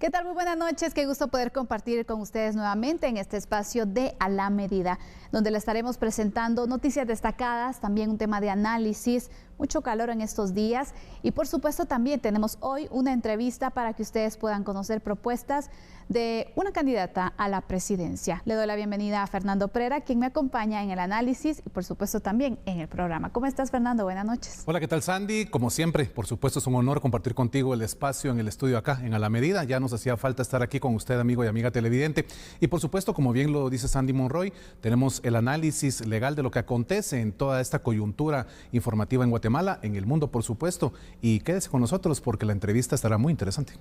¿Qué tal? Muy buenas noches, qué gusto poder compartir con ustedes nuevamente en este espacio de A la Medida, donde le estaremos presentando noticias destacadas, también un tema de análisis, mucho calor en estos días y por supuesto también tenemos hoy una entrevista para que ustedes puedan conocer propuestas de una candidata a la presidencia. Le doy la bienvenida a Fernando Prera, quien me acompaña en el análisis y por supuesto también en el programa. ¿Cómo estás, Fernando? Buenas noches. Hola, ¿qué tal, Sandy? Como siempre, por supuesto es un honor compartir contigo el espacio en el estudio acá en A la Medida. Ya nos hacía falta estar aquí con usted, amigo y amiga televidente. Y por supuesto, como bien lo dice Sandy Monroy, tenemos el análisis legal de lo que acontece en toda esta coyuntura informativa en Guatemala, en el mundo, por supuesto. Y quédese con nosotros porque la entrevista estará muy interesante.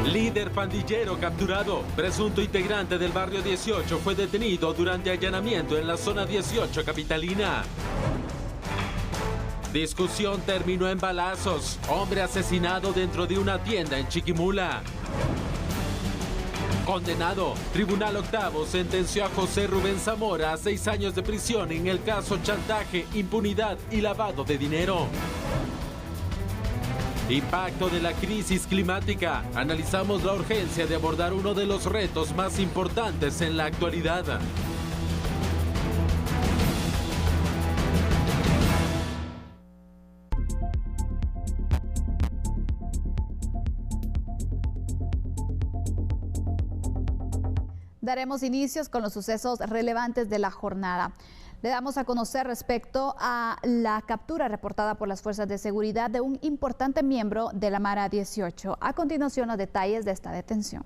Líder pandillero capturado. Presunto integrante del barrio 18 fue detenido durante allanamiento en la zona 18 capitalina. Discusión terminó en balazos. Hombre asesinado dentro de una tienda en Chiquimula. Condenado. Tribunal Octavo sentenció a José Rubén Zamora a 6 años de prisión en el caso chantaje, impunidad y lavado de dinero. Impacto de la crisis climática. Analizamos la urgencia de abordar uno de los retos más importantes en la actualidad. Daremos inicios con los sucesos relevantes de la jornada. Le damos a conocer respecto a la captura reportada por las fuerzas de seguridad de un importante miembro de la Mara 18. A continuación, los detalles de esta detención.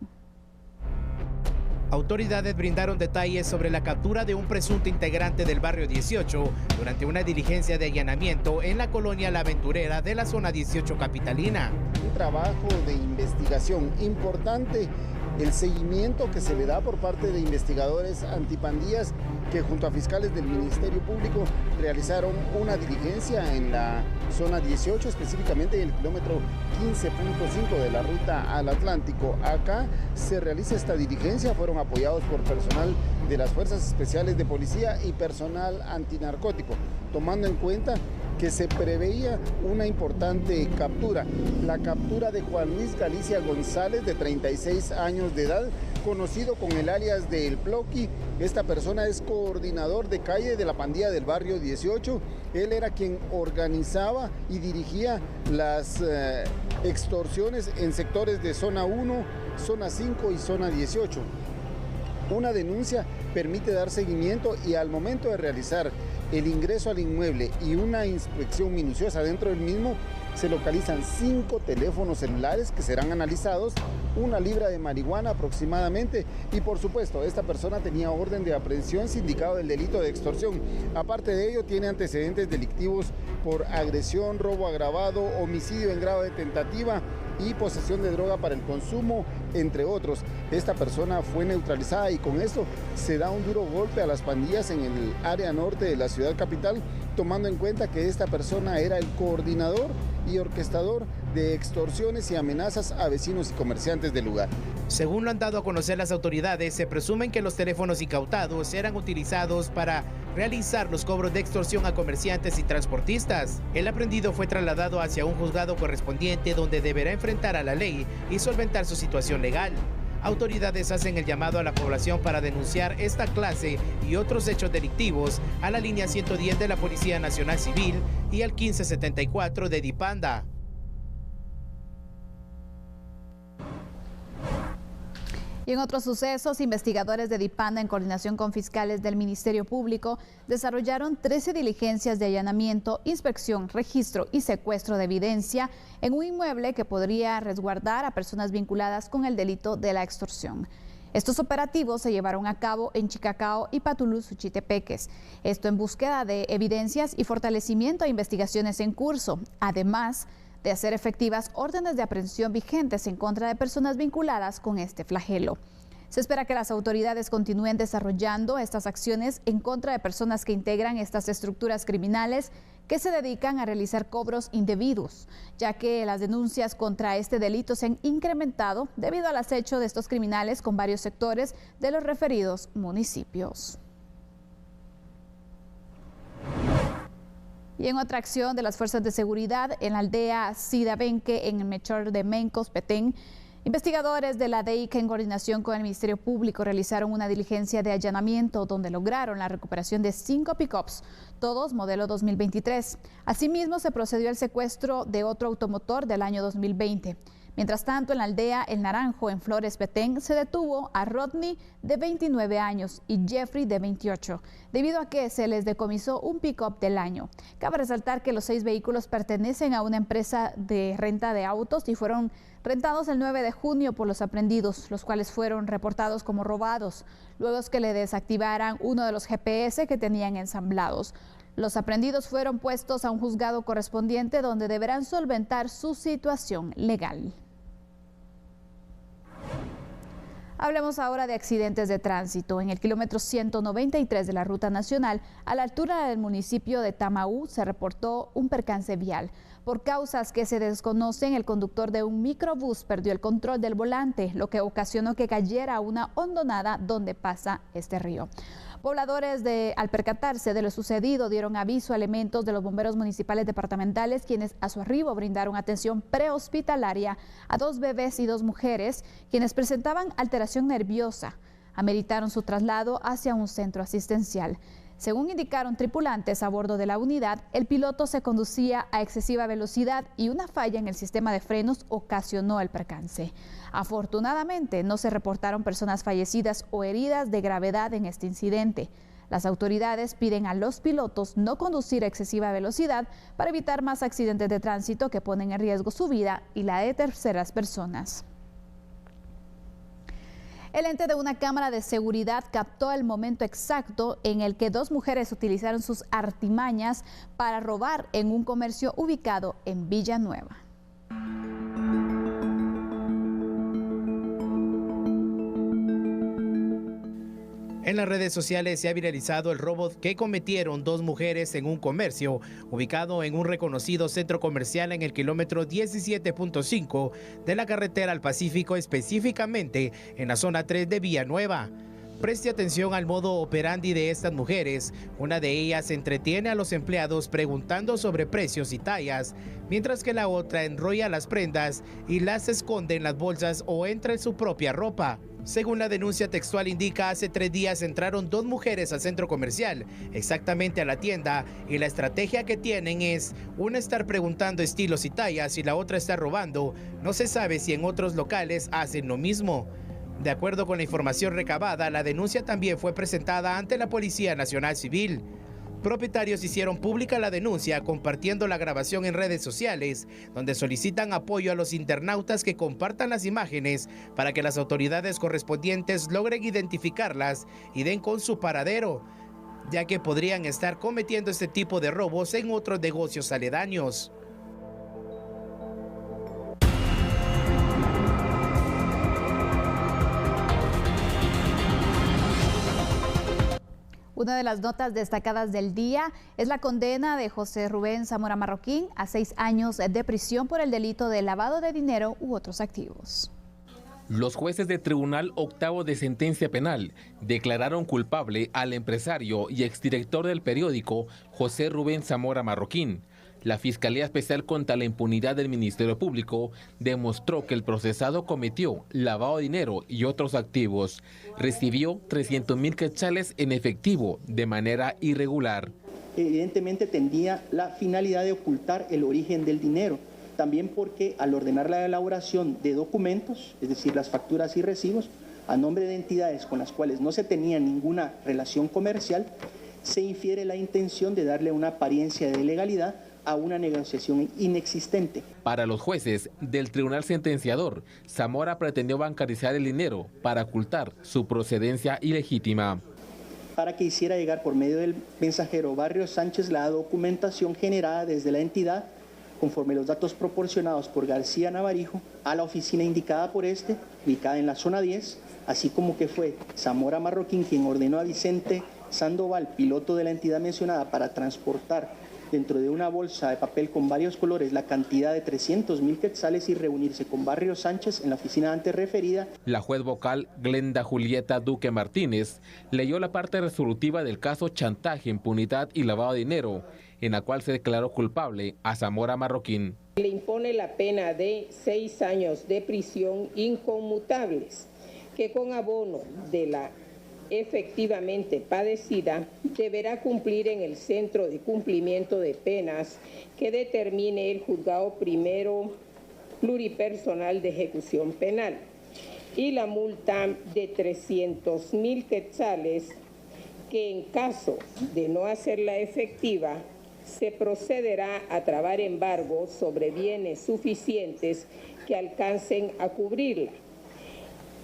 Autoridades brindaron detalles sobre la captura de un presunto integrante del barrio 18 durante una diligencia de allanamiento en la colonia La Aventurera de la zona 18 capitalina. Un trabajo de investigación importante, el seguimiento que se le da por parte de investigadores antipandillas que junto a fiscales del Ministerio Público realizaron una diligencia en la zona 18, específicamente en el kilómetro 15.5 de la ruta al Atlántico. Acá se realiza esta diligencia, fueron apoyados por personal de las Fuerzas Especiales de Policía y personal antinarcótico, tomando en cuenta que se preveía una importante captura, la captura de Juan Luis Galicia González, de 36 años de edad, conocido con el alias de El Ploqui. Esta persona es coordinador de calle de la pandilla del barrio 18. Él era quien organizaba y dirigía las extorsiones en sectores de zona 1, zona 5 y zona 18. Una denuncia permite dar seguimiento y al momento de realizar el ingreso al inmueble y una inspección minuciosa dentro del mismo, se localizan 5 teléfonos celulares que serán analizados, 1 libra de marihuana aproximadamente y por supuesto esta persona tenía orden de aprehensión sindicado del delito de extorsión. Aparte de ello tiene antecedentes delictivos por agresión, robo agravado, homicidio en grado de tentativa y posesión de droga para el consumo, entre otros. Esta persona fue neutralizada y con esto se da un duro golpe a las pandillas en el área norte de la ciudad capital, tomando en cuenta que esta persona era el coordinador y orquestador de extorsiones y amenazas a vecinos y comerciantes del lugar. Según lo han dado a conocer las autoridades, se presumen que los teléfonos incautados eran utilizados para realizar los cobros de extorsión a comerciantes y transportistas. El aprehendido fue trasladado hacia un juzgado correspondiente donde deberá enfrentar a la ley y solventar su situación legal. Autoridades hacen el llamado a la población para denunciar esta clase y otros hechos delictivos a la línea 110 de la Policía Nacional Civil y al 1574 de Dipanda. Y en otros sucesos, investigadores de Dipanda, en coordinación con fiscales del Ministerio Público, desarrollaron 13 diligencias de allanamiento, inspección, registro y secuestro de evidencia en un inmueble que podría resguardar a personas vinculadas con el delito de la extorsión. Estos operativos se llevaron a cabo en Chicacao y Patulú, Suchitepeques. Esto en búsqueda de evidencias y fortalecimiento a investigaciones en curso. Además de hacer efectivas órdenes de aprehensión vigentes en contra de personas vinculadas con este flagelo. Se espera que las autoridades continúen desarrollando estas acciones en contra de personas que integran estas estructuras criminales que se dedican a realizar cobros indebidos, ya que las denuncias contra este delito se han incrementado debido al acecho de estos criminales con varios sectores de los referidos municipios. Y en otra acción de las fuerzas de seguridad en la aldea Sidabenque, en el Mechor de Mencos, Petén, investigadores de la DEI, que en coordinación con el Ministerio Público realizaron una diligencia de allanamiento donde lograron la recuperación de 5 pick-ups, todos modelo 2023. Asimismo, se procedió al secuestro de otro automotor del año 2020. Mientras tanto, en la aldea El Naranjo, en Flores, Petén, se detuvo a Rodney, de 29 años, y Jeffrey, de 28, debido a que se les decomisó un pick-up del año. Cabe resaltar que los 6 vehículos pertenecen a una empresa de renta de autos y fueron rentados el 9 de junio por los aprehendidos, los cuales fueron reportados como robados, luego es que le desactivaran uno de los GPS que tenían ensamblados. Los aprehendidos fueron puestos a un juzgado correspondiente donde deberán solventar su situación legal. Hablemos ahora de accidentes de tránsito. En el kilómetro 193 de la Ruta Nacional, a la altura del municipio de Tamaú, se reportó un percance vial. Por causas que se desconocen, el conductor de un microbús perdió el control del volante, lo que ocasionó que cayera a una hondonada donde pasa este río. Pobladores, al percatarse de lo sucedido, dieron aviso a elementos de los bomberos municipales departamentales, quienes a su arribo brindaron atención prehospitalaria a 2 bebés y 2 mujeres, quienes presentaban alteración nerviosa. Ameritaron su traslado hacia un centro asistencial. Según indicaron tripulantes a bordo de la unidad, el piloto se conducía a excesiva velocidad y una falla en el sistema de frenos ocasionó el percance. Afortunadamente, no se reportaron personas fallecidas o heridas de gravedad en este incidente. Las autoridades piden a los pilotos no conducir a excesiva velocidad para evitar más accidentes de tránsito que ponen en riesgo su vida y la de terceras personas. El ente de una cámara de seguridad captó el momento exacto en el que 2 mujeres utilizaron sus artimañas para robar en un comercio ubicado en Villanueva. En las redes sociales se ha viralizado el robo que cometieron 2 mujeres en un comercio ubicado en un reconocido centro comercial en el kilómetro 17.5 de la carretera al Pacífico, específicamente en la zona 3 de Villanueva. Preste atención al modo operandi de estas mujeres. Una de ellas entretiene a los empleados preguntando sobre precios y tallas, mientras que la otra enrolla las prendas y las esconde en las bolsas o entre su propia ropa. Según la denuncia textual indica, hace 3 días entraron 2 mujeres al centro comercial, exactamente a la tienda, y la estrategia que tienen es, una estar preguntando estilos y tallas y la otra está robando. No se sabe si en otros locales hacen lo mismo. De acuerdo con la información recabada, la denuncia también fue presentada ante la Policía Nacional Civil. Propietarios hicieron pública la denuncia compartiendo la grabación en redes sociales, donde solicitan apoyo a los internautas que compartan las imágenes para que las autoridades correspondientes logren identificarlas y den con su paradero, ya que podrían estar cometiendo este tipo de robos en otros negocios aledaños. Una de las notas destacadas del día es la condena de José Rubén Zamora Marroquín a 6 años de prisión por el delito de lavado de dinero u otros activos. Los jueces del Tribunal Octavo de Sentencia Penal declararon culpable al empresario y exdirector del periódico José Rubén Zamora Marroquín. La Fiscalía Especial contra la Impunidad del Ministerio Público demostró que el procesado cometió lavado de dinero y otros activos. Recibió 300,000 quetzales en efectivo de manera irregular. Evidentemente tenía la finalidad de ocultar el origen del dinero. También porque al ordenar la elaboración de documentos, es decir, las facturas y recibos, a nombre de entidades con las cuales no se tenía ninguna relación comercial, se infiere la intención de darle una apariencia de legalidad a una negociación inexistente. Para los jueces del tribunal sentenciador, Zamora pretendió bancarizar el dinero para ocultar su procedencia ilegítima. Para que hiciera llegar por medio del mensajero Barrios Sánchez la documentación generada desde la entidad, conforme los datos proporcionados por García Navarijo, a la oficina indicada por ubicada en la zona 10, así como que fue Zamora Marroquín quien ordenó a Vicente Sandoval, piloto de la entidad mencionada, para transportar dentro de una bolsa de papel con varios colores la cantidad de 300.000 quetzales y reunirse con Barrio Sánchez en la oficina antes referida. La juez vocal Glenda Julieta Duque Martínez leyó la parte resolutiva del caso chantaje, impunidad y lavado de dinero, en la cual se declaró culpable a Zamora Marroquín. Le impone la pena de 6 años de prisión inconmutables, que con abono de la efectivamente padecida deberá cumplir en el centro de cumplimiento de penas que determine el juzgado primero pluripersonal de ejecución penal, y la multa de 300.000 quetzales que en caso de no hacerla efectiva se procederá a trabar embargo sobre bienes suficientes que alcancen a cubrirla.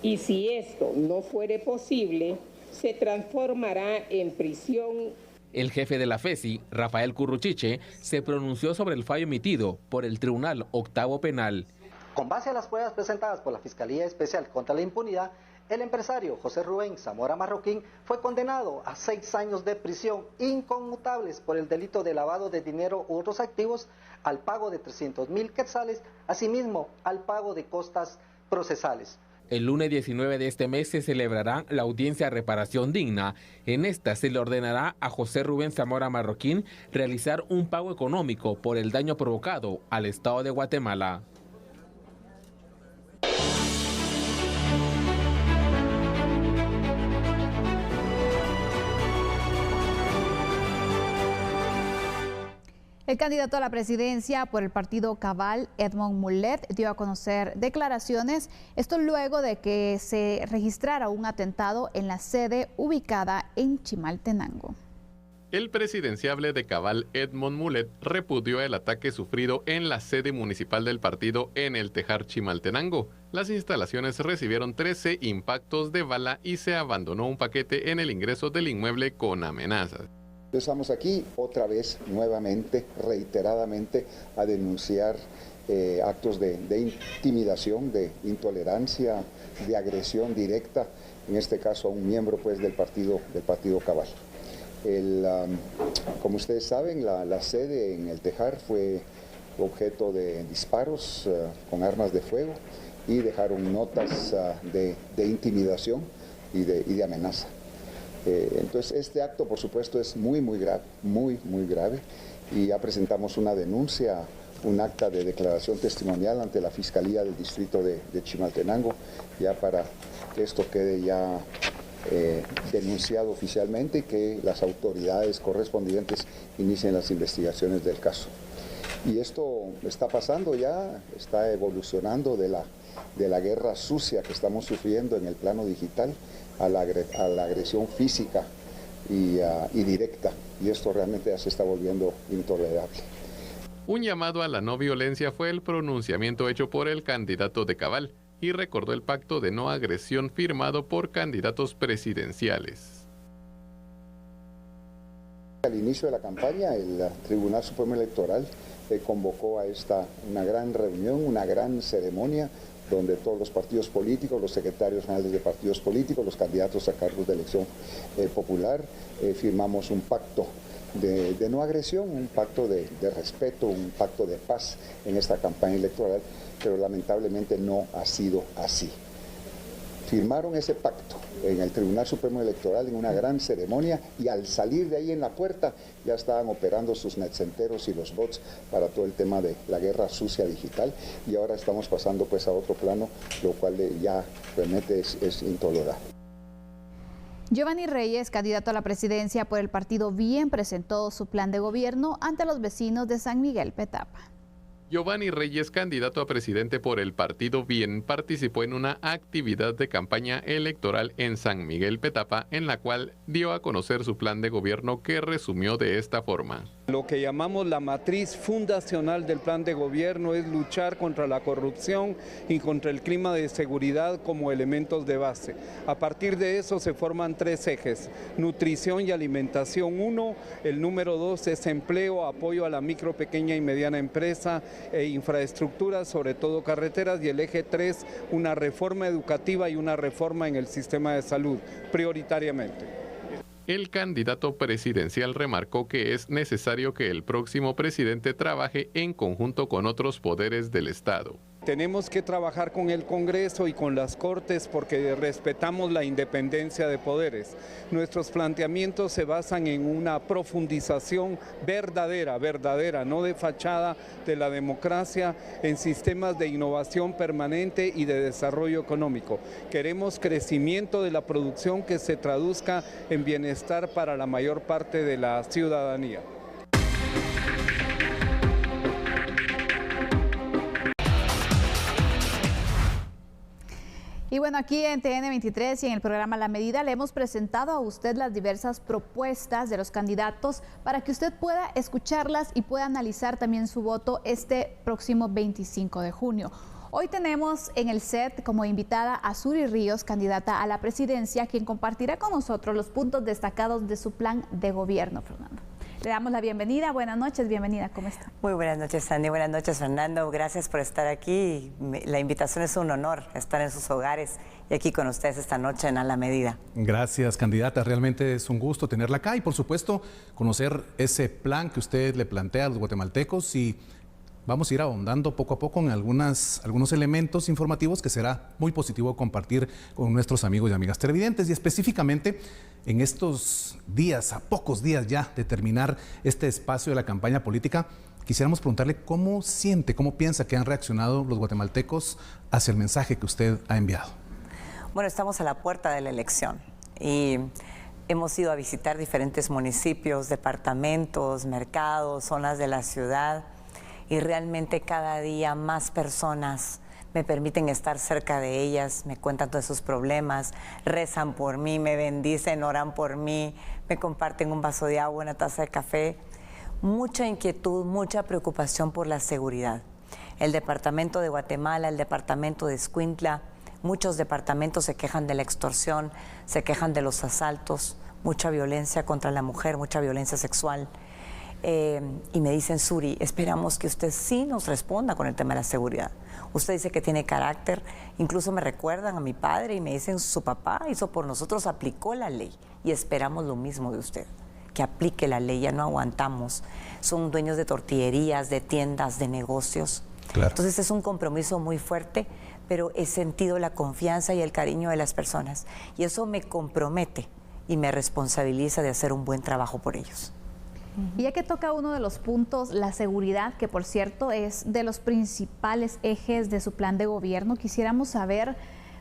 Y si esto no fuere posible, se transformará en prisión. El jefe de la FESI, Rafael Curruchiche, se pronunció sobre el fallo emitido por el Tribunal Octavo Penal. Con base a las pruebas presentadas por la Fiscalía Especial contra la Impunidad, el empresario José Rubén Zamora Marroquín fue condenado a 6 años de prisión inconmutables por el delito de lavado de dinero u otros activos, al pago de 300.000 quetzales, asimismo al pago de costas procesales. El lunes 19 de este mes se celebrará la audiencia reparación digna. En esta se le ordenará a José Rubén Zamora Marroquín realizar un pago económico por el daño provocado al Estado de Guatemala. El candidato a la presidencia por el partido Cabal, Edmond Mulet, dio a conocer declaraciones, esto luego de que se registrara un atentado en la sede ubicada en Chimaltenango. El presidenciable de Cabal, Edmond Mulet, repudió el ataque sufrido en la sede municipal del partido en el Tejar Chimaltenango. Las instalaciones recibieron 13 impactos de bala y se abandonó un paquete en el ingreso del inmueble con amenazas. Estamos aquí otra vez, nuevamente, reiteradamente, a denunciar actos de intimidación, de intolerancia, de agresión directa, en este caso a un miembro pues, del partido Cabal. Como ustedes saben, la sede en el Tejar fue objeto de disparos con armas de fuego y dejaron notas de intimidación y de amenaza. Entonces este acto por supuesto es muy grave, muy grave, y ya presentamos una denuncia, un acta de declaración testimonial ante la Fiscalía del Distrito de Chimaltenango, ya para que esto quede ya denunciado oficialmente y que las autoridades correspondientes inicien las investigaciones del caso. Y esto está pasando ya, está evolucionando de la guerra sucia que estamos sufriendo en el plano digital a la agresión física y directa, y esto realmente ya se está volviendo intolerable. Un llamado a la no violencia fue el pronunciamiento hecho por el candidato de Cabal y recordó el pacto de no agresión firmado por candidatos presidenciales. Al inicio de la campaña, el Tribunal Supremo Electoral convocó a una gran reunión, una gran ceremonia, donde todos los partidos políticos, los secretarios generales de partidos políticos, los candidatos a cargos de elección popular, firmamos un pacto de no agresión, un pacto de respeto, un pacto de paz en esta campaña electoral, pero lamentablemente no ha sido así. Firmaron ese pacto en el Tribunal Supremo Electoral en una gran ceremonia, y al salir de ahí en la puerta ya estaban operando sus netcenteros y los bots para todo el tema de la guerra sucia digital, y ahora estamos pasando pues a otro plano, lo cual ya realmente es intolerable. Giovanni Reyes, candidato a la presidencia por el partido Bien, presentó su plan de gobierno ante los vecinos de San Miguel Petapa. Giovanni Reyes, candidato a presidente por el partido Bien, participó en una actividad de campaña electoral en San Miguel Petapa, en la cual dio a conocer su plan de gobierno, que resumió de esta forma. Lo que llamamos la matriz fundacional del plan de gobierno es luchar contra la corrupción y contra el clima de seguridad como elementos de base. A partir de eso se forman 3 ejes: nutrición y alimentación 1, el número 2 es empleo, apoyo a la micro, pequeña y mediana empresa e infraestructura, sobre todo carreteras, y el eje 3, una reforma educativa y una reforma en el sistema de salud, prioritariamente. El candidato presidencial remarcó que es necesario que el próximo presidente trabaje en conjunto con otros poderes del Estado. Tenemos que trabajar con el Congreso y con las Cortes porque respetamos la independencia de poderes. Nuestros planteamientos se basan en una profundización verdadera, no de fachada de la democracia, en sistemas de innovación permanente y de desarrollo económico. Queremos crecimiento de la producción que se traduzca en bienestar para la mayor parte de la ciudadanía. Y bueno, aquí en TN23 y en el programa La Medida le hemos presentado a usted las diversas propuestas de los candidatos para que usted pueda escucharlas y pueda analizar también su voto este próximo 25 de junio. Hoy tenemos en el set como invitada a Suri Ríos, candidata a la presidencia, quien compartirá con nosotros los puntos destacados de su plan de gobierno, Fernando. Le damos la bienvenida. Buenas noches, bienvenida. ¿Cómo está? Muy buenas noches, Sandy. Buenas noches, Fernando. Gracias por estar aquí. La invitación es un honor estar en sus hogares y aquí con ustedes esta noche en A la Medida. Gracias, candidata. Realmente es un gusto tenerla acá y, por supuesto, conocer ese plan que usted le plantea a los guatemaltecos y vamos a ir ahondando poco a poco en algunos elementos informativos que será muy positivo compartir con nuestros amigos y amigas televidentes y específicamente en estos días, a pocos días ya de terminar este espacio de la campaña política, quisiéramos preguntarle cómo siente, cómo piensa que han reaccionado los guatemaltecos hacia el mensaje que usted ha enviado. Bueno, estamos a la puerta de la elección y hemos ido a visitar diferentes municipios, departamentos, mercados, zonas de la ciudad. Y realmente cada día más personas me permiten estar cerca de ellas, me cuentan todos sus problemas, rezan por mí, me bendicen, oran por mí, me comparten un vaso de agua, una taza de café. Mucha inquietud, mucha preocupación por la seguridad. El departamento de Guatemala, el departamento de Escuintla, muchos departamentos se quejan de la extorsión, se quejan de los asaltos, mucha violencia contra la mujer, mucha violencia sexual. Y me dicen, Suri, esperamos que usted sí nos responda con el tema de la seguridad. Usted dice que tiene carácter, incluso me recuerdan a mi padre y me dicen, su papá hizo por nosotros, aplicó la ley y esperamos lo mismo de usted, que aplique la ley, ya no aguantamos. Son dueños de tortillerías, de tiendas, de negocios. Claro. Entonces es un compromiso muy fuerte, pero he sentido la confianza y el cariño de las personas y eso me compromete y me responsabiliza de hacer un buen trabajo por ellos. Y ya que toca uno de los puntos, la seguridad, que por cierto es de los principales ejes de su plan de gobierno, quisiéramos saber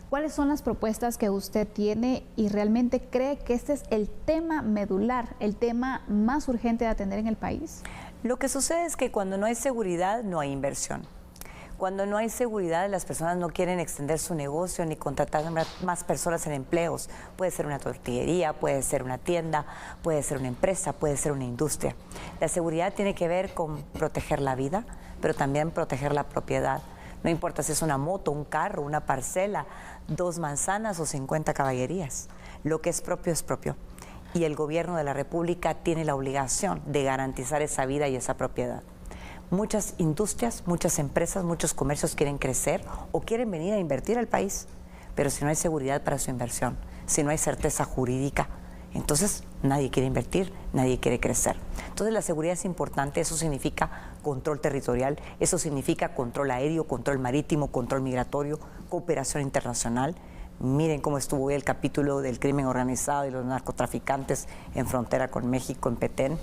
cuáles son las propuestas que usted tiene y realmente cree que este es el tema medular, el tema más urgente de atender en el país. Lo que sucede es que cuando no hay seguridad, no hay inversión. Cuando no hay seguridad, las personas no quieren extender su negocio ni contratar más personas en empleos. Puede ser una tortillería, puede ser una tienda, puede ser una empresa, puede ser una industria. La seguridad tiene que ver con proteger la vida, pero también proteger la propiedad. No importa si es una moto, un carro, una parcela, 2 manzanas o 50 caballerías. Lo que es propio es propio. Y el gobierno de la República tiene la obligación de garantizar esa vida y esa propiedad. Muchas industrias, muchas empresas, muchos comercios quieren crecer o quieren venir a invertir al país, pero si no hay seguridad para su inversión, si no hay certeza jurídica, entonces nadie quiere invertir, nadie quiere crecer. Entonces la seguridad es importante, eso significa control territorial, eso significa control aéreo, control marítimo, control migratorio, cooperación internacional. Miren cómo estuvo hoy el capítulo del crimen organizado y los narcotraficantes en frontera con México, en Petén.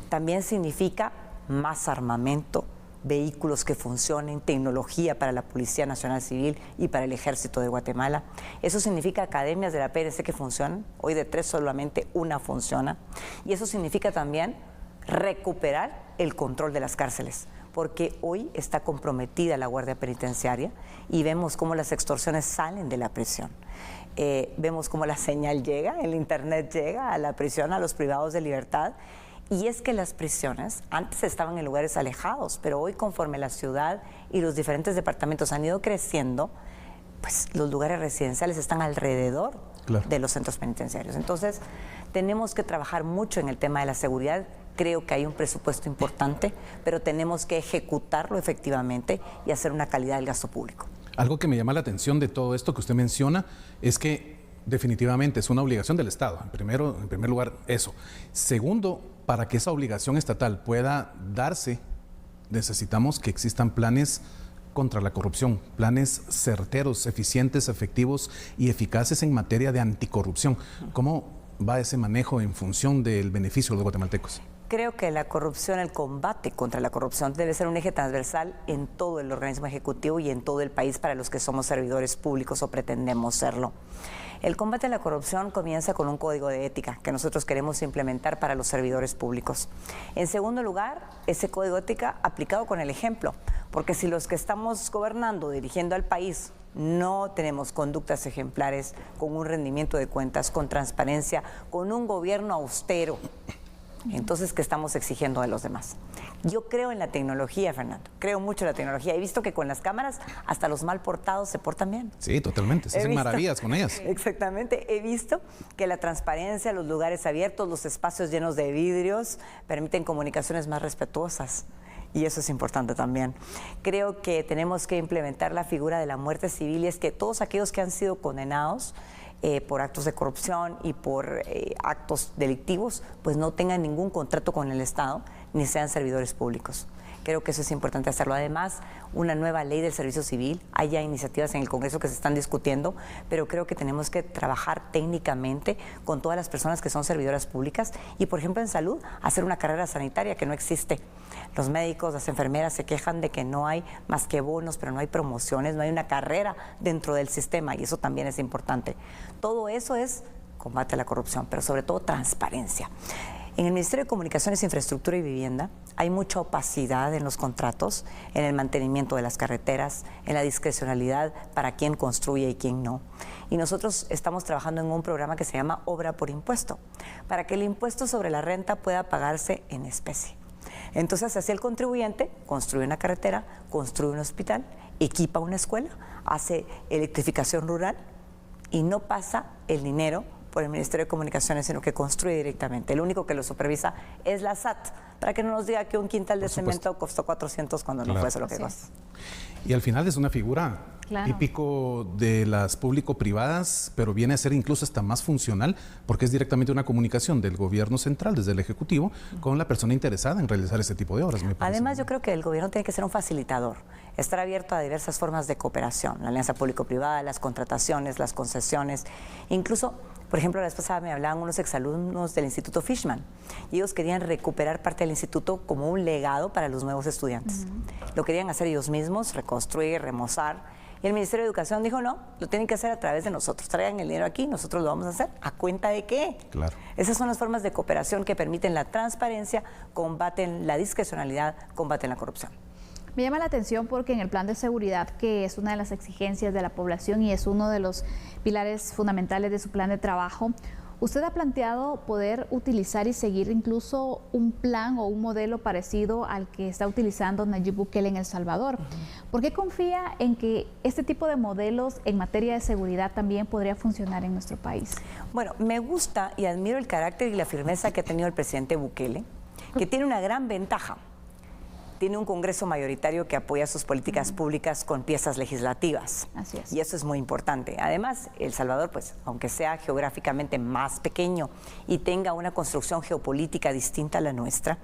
También significa más armamento, vehículos que funcionen, tecnología para la Policía Nacional Civil y para el Ejército de Guatemala. Eso significa academias de la PNC que funcionan, hoy de 3 solamente 1 funciona. Y eso significa también recuperar el control de las cárceles, porque hoy está comprometida la Guardia Penitenciaria y vemos cómo las extorsiones salen de la prisión. Vemos cómo la señal llega, el internet llega a la prisión, a los privados de libertad. Y es que las prisiones antes estaban en lugares alejados, pero hoy conforme la ciudad y los diferentes departamentos han ido creciendo, pues los lugares residenciales están alrededor de los centros penitenciarios. Entonces tenemos que trabajar mucho en el tema de la seguridad. Creo que hay un presupuesto importante, pero tenemos que ejecutarlo efectivamente y hacer una calidad del gasto público. Algo que me llama la atención de todo esto que usted menciona es que Definitivamente, es una obligación del Estado. En primer lugar, eso. Segundo, para que esa obligación estatal pueda darse, necesitamos que existan planes contra la corrupción, planes certeros, eficientes, efectivos y eficaces en materia de anticorrupción. ¿Cómo va ese manejo en función del beneficio de los guatemaltecos? Creo que la corrupción, el combate contra la corrupción debe ser un eje transversal en todo el organismo ejecutivo y en todo el país para los que somos servidores públicos o pretendemos serlo. El combate a la corrupción comienza con un código de ética que nosotros queremos implementar para los servidores públicos. En segundo lugar, ese código de ética aplicado con el ejemplo, porque si los que estamos gobernando, dirigiendo al país, no tenemos conductas ejemplares, con un rendimiento de cuentas, con transparencia, con un gobierno austero, entonces, ¿qué estamos exigiendo de los demás? Yo creo en la tecnología, Fernando. Creo mucho en la tecnología. He visto que con las cámaras hasta los mal portados se portan bien. Sí, totalmente. Se hacen maravillas con ellas. Exactamente. He visto que la transparencia, los lugares abiertos, los espacios llenos de vidrios permiten comunicaciones más respetuosas. Y eso es importante también. Creo que tenemos que implementar la figura de la muerte civil, y es que todos aquellos que han sido condenados por actos de corrupción y por actos delictivos, pues no tengan ningún contrato con el Estado ni sean servidores públicos. Creo que eso es importante hacerlo. Además, una nueva ley del servicio civil, hay ya iniciativas en el Congreso que se están discutiendo, pero creo que tenemos que trabajar técnicamente con todas las personas que son servidoras públicas y, por ejemplo, en salud, hacer una carrera sanitaria que no existe. Los médicos, las enfermeras se quejan de que no hay más que bonos, pero no hay promociones, no hay una carrera dentro del sistema y eso también es importante. Todo eso es combate a la corrupción, pero sobre todo transparencia. En el Ministerio de Comunicaciones, Infraestructura y Vivienda hay mucha opacidad en los contratos, en el mantenimiento de las carreteras, en la discrecionalidad para quién construye y quién no. Y nosotros estamos trabajando en un programa que se llama Obra por Impuesto, para que el impuesto sobre la renta pueda pagarse en especie. Entonces, así el contribuyente construye una carretera, construye un hospital, equipa una escuela, hace electrificación rural y no pasa el dinero por el Ministerio de Comunicaciones, sino que construye directamente. El único que lo supervisa es la SAT, para que no nos diga que un quintal de cemento costó 400 cuando no fue eso lo que costó. Y al final es una figura típico de las público-privadas, pero viene a ser incluso hasta más funcional, porque es directamente una comunicación del gobierno central, desde el Ejecutivo, con la persona interesada en realizar ese tipo de obras. Además, yo creo que el gobierno tiene que ser un facilitador, estar abierto a diversas formas de cooperación, la alianza público-privada, las contrataciones, las concesiones, incluso. Por ejemplo, la vez pasada me hablaban unos exalumnos del Instituto Fishman y ellos querían recuperar parte del instituto como un legado para los nuevos estudiantes. Lo querían hacer ellos mismos, reconstruir, remozar. Y el Ministerio de Educación dijo, no, lo tienen que hacer a través de nosotros. Traigan el dinero aquí, nosotros lo vamos a hacer. ¿A cuenta de qué? Claro. Esas son las formas de cooperación que permiten la transparencia, combaten la discrecionalidad, combaten la corrupción. Me llama la atención porque en el plan de seguridad, que es una de las exigencias de la población y es uno de los pilares fundamentales de su plan de trabajo, usted ha planteado poder utilizar y seguir incluso un plan o un modelo parecido al que está utilizando Nayib Bukele en El Salvador. ¿Por qué confía en que este tipo de modelos en materia de seguridad también podría funcionar en nuestro país? Bueno, me gusta y admiro el carácter y la firmeza que ha tenido el presidente Bukele, que tiene una gran ventaja. Tiene un Congreso mayoritario que apoya sus políticas públicas con piezas legislativas. Así es. Y eso es muy importante. Además, El Salvador, pues, aunque sea geográficamente más pequeño y tenga una construcción geopolítica distinta a la nuestra,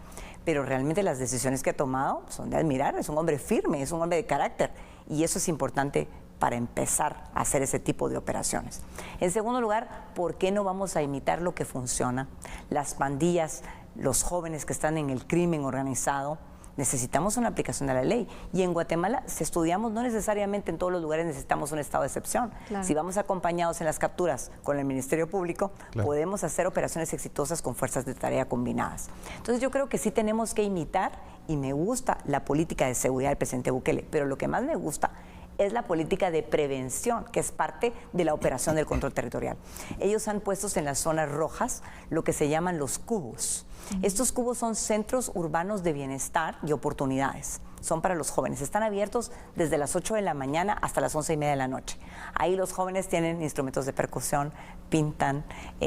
pero realmente las decisiones que ha tomado son de admirar. Es un hombre firme, es un hombre de carácter. Y eso es importante para empezar a hacer ese tipo de operaciones. En segundo lugar, ¿por qué no vamos a imitar lo que funciona? Las pandillas, los jóvenes que están en el crimen organizado, necesitamos una aplicación de la ley. Y en Guatemala, si estudiamos, no necesariamente en todos los lugares necesitamos un estado de excepción. Claro. Si vamos acompañados en las capturas con el Ministerio Público, podemos hacer operaciones exitosas con fuerzas de tarea combinadas. Entonces yo creo que sí tenemos que imitar, y me gusta la política de seguridad del presidente Bukele, pero lo que más me gusta es la política de prevención, que es parte de la operación del control territorial. Ellos han puesto en las zonas rojas lo que se llaman los cubos. Estos cubos son centros urbanos de bienestar y oportunidades. Son para los jóvenes. Están abiertos desde las 8 de la mañana hasta las 11:30 de la noche. Ahí los jóvenes tienen instrumentos de percusión, pintan,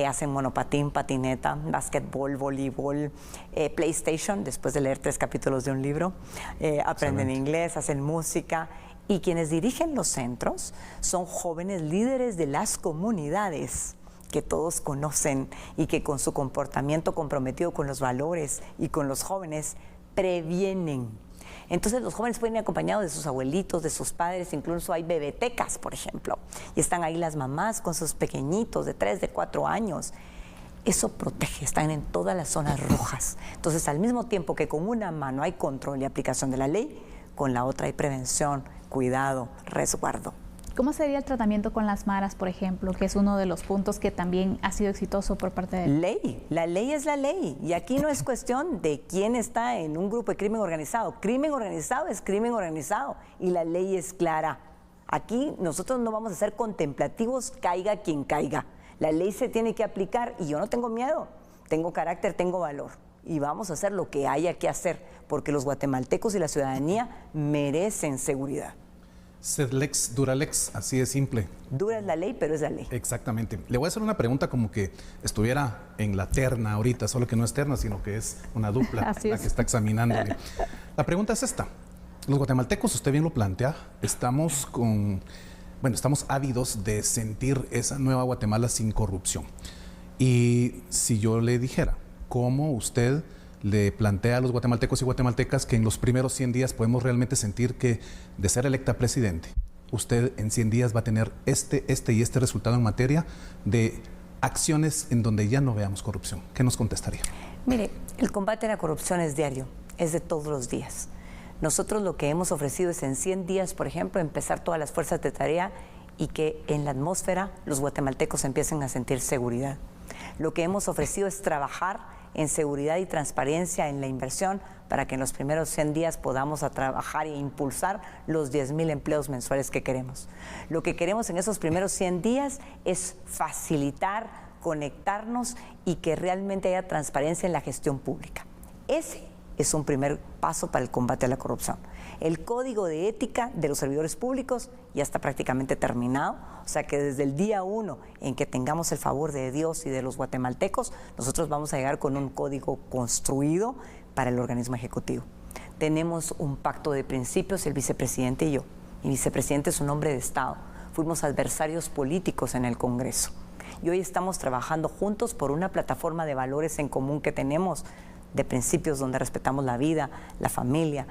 hacen monopatín, patineta, básquetbol, voleibol, PlayStation, después de leer 3 capítulos de un libro, aprenden inglés, hacen música Y quienes dirigen los centros son jóvenes líderes de las comunidades que todos conocen y que con su comportamiento comprometido con los valores y con los jóvenes previenen. Entonces los jóvenes pueden ir acompañados de sus abuelitos, de sus padres, incluso hay bebetecas, por ejemplo, y están ahí las mamás con sus pequeñitos de 3, de 4 años. Eso protege, están en todas las zonas rojas. Entonces, al mismo tiempo que con una mano hay control y aplicación de la ley, con la otra hay prevención, cuidado, resguardo. ¿Cómo sería el tratamiento con las maras, por ejemplo, que es uno de los puntos que también ha sido exitoso por parte de... Ley, la ley es la ley. Y aquí no es cuestión de quién está en un grupo de crimen organizado. Crimen organizado es crimen organizado y la ley es clara. Aquí nosotros no vamos a ser contemplativos, caiga quien caiga. La ley se tiene que aplicar y yo no tengo miedo, tengo carácter, tengo valor. Y vamos a hacer lo que haya que hacer, porque los guatemaltecos y la ciudadanía merecen seguridad. Sed lex, dura lex, así de simple. Dura es la ley, pero es la ley. Exactamente. Le voy a hacer una pregunta como que estuviera en la terna ahorita, solo que no es terna, sino que es una dupla la que está examinándole. La pregunta es esta. Los guatemaltecos, usted bien lo plantea, estamos ávidos de sentir esa nueva Guatemala sin corrupción. Y si yo le dijera, ¿cómo usted le plantea a los guatemaltecos y guatemaltecas que en los primeros 100 días podemos realmente sentir que de ser electa presidente, usted en 100 días va a tener este resultado en materia de acciones en donde ya no veamos corrupción? ¿Qué nos contestaría? Mire, el combate a la corrupción es diario, es de todos los días. Nosotros lo que hemos ofrecido es en 100 días, por ejemplo, empezar todas las fuerzas de tarea y que en la atmósfera los guatemaltecos empiecen a sentir seguridad. Lo que hemos ofrecido es trabajar en seguridad y transparencia en la inversión para que en los primeros 100 días podamos trabajar e impulsar los 10,000 empleos mensuales que queremos. Lo que queremos en esos primeros 100 días es facilitar, conectarnos y que realmente haya transparencia en la gestión pública. Ese es un primer paso para el combate a la corrupción. El código de ética de los servidores públicos ya está prácticamente terminado, o sea que desde el día 1 en que tengamos el favor de Dios y de los guatemaltecos, nosotros vamos a llegar con un código construido para el organismo ejecutivo. Tenemos un pacto de principios, el vicepresidente y yo. Mi vicepresidente es un hombre de Estado. Fuimos adversarios políticos en el Congreso. Y hoy estamos trabajando juntos por una plataforma de valores en común que tenemos, de principios donde respetamos la vida, la familia,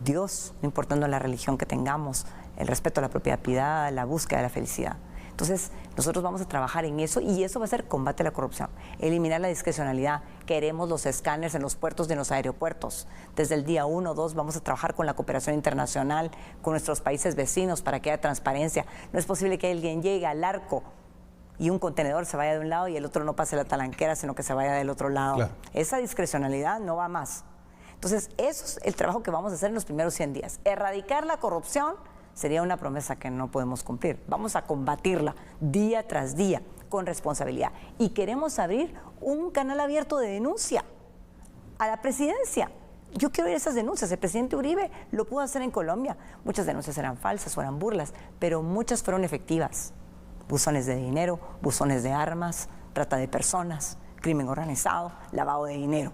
Dios, no importando la religión que tengamos, el respeto a la propiedad privada, la búsqueda de la felicidad. Entonces, nosotros vamos a trabajar en eso y eso va a ser combate a la corrupción, eliminar la discrecionalidad. Queremos los escáneres en los puertos de los aeropuertos. Desde el día 1 o 2 vamos a trabajar con la cooperación internacional, con nuestros países vecinos para que haya transparencia. No es posible que alguien llegue al arco y un contenedor se vaya de un lado y el otro no pase la talanquera, sino que se vaya del otro lado. Claro. Esa discrecionalidad no va más. Entonces, eso es el trabajo que vamos a hacer en los primeros 100 días. Erradicar la corrupción sería una promesa que no podemos cumplir. Vamos a combatirla día tras día con responsabilidad. Y queremos abrir un canal abierto de denuncia a la presidencia. Yo quiero oír esas denuncias. El presidente Uribe lo pudo hacer en Colombia. Muchas denuncias eran falsas o eran burlas, pero muchas fueron efectivas. Buzones de dinero, buzones de armas, trata de personas, crimen organizado, lavado de dinero.